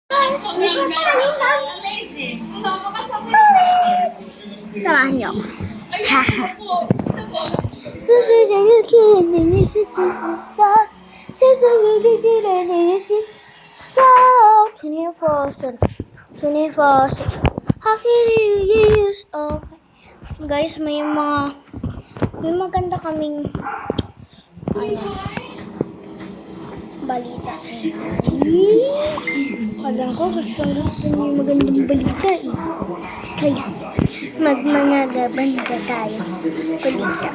Sobrang ganda. Amazing. Samahan niyo ako. Haha. Isa po. Stop 24/7. 24/7. How can you use guys, may maganda kaming balita sa inyo. Alam ko gusto niyo yung magandang balita eh. Kaya mga banda tayo balita.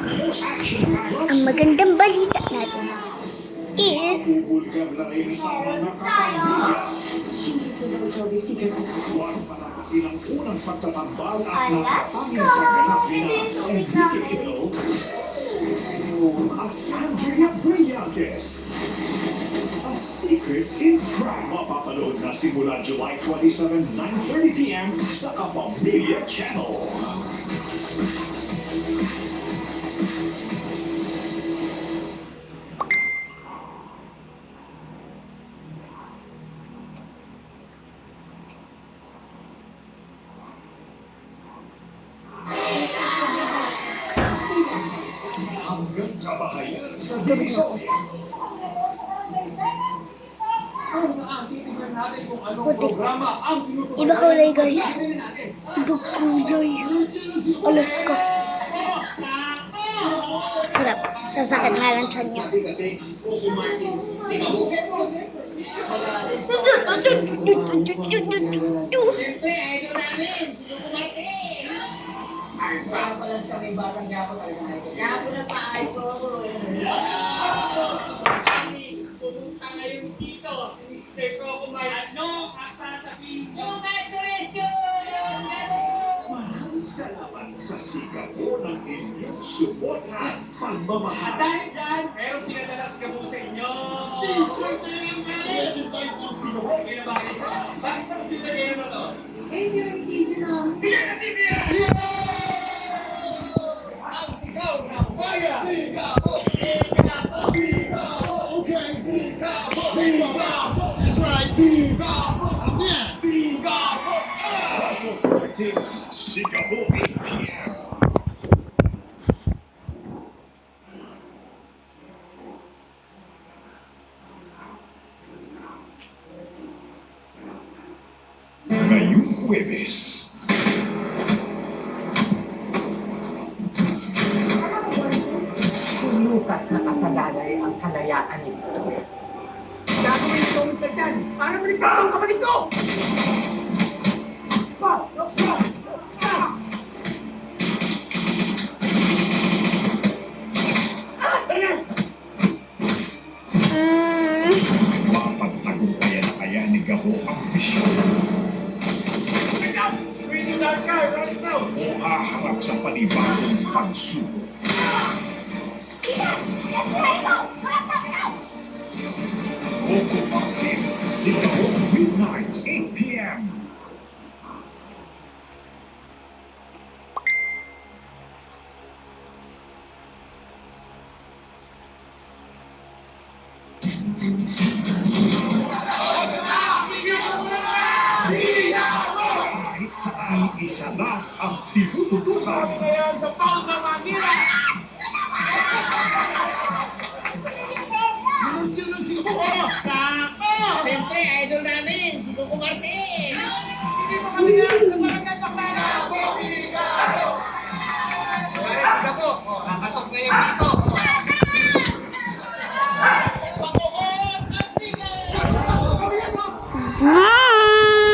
Ang magandang balita natin is Andrea Brillantes. A Secret in Crime. Mapapanood na simula July 27, 9:30 p.m. sa Kapamilya Channel. Hanggang kabahayan sa Divisoria. putik. Iba kulay guys. Iba kulay. Alas ko. Sarap. Sasakit nga lang tiyan niya. Maraming salamat sa sikat po ng inyong suporta, pagmamahal. Dahil dyan, meron pinadala sa gabong sa inyo. T-shirt na yung guys! Sino ko? Kinabagay sa bakit sa computer kayo na to? Eh, sila yung TV namin. Bigyan na TV yan! Ang sigaw ng bayan! Sigaw! Sigaw! Sigaw! Okay! Sigaw! Sigaw! That's right! Sigaw! Ano yan? Sigaw! Politics, Singapore, 8 p.m. Ngayong Huwebes. Kung Lucas na kasalalay ang kalayaan nito. Gagawin ito, Mr. Chan, para maligtas ang kapatid ko! Mapagtagumpayan na kaya ni Gabo ang misyon o haharap sa panibagong pagsubok. Coco Martins, Singapore, midnight, 8 p.m. Kahit sa iisa lang ang tinututukan. Ayan, sa pang na Manila! Sako! Siyempre, idol namin, si Coco Martin. Hindi mo kami yan!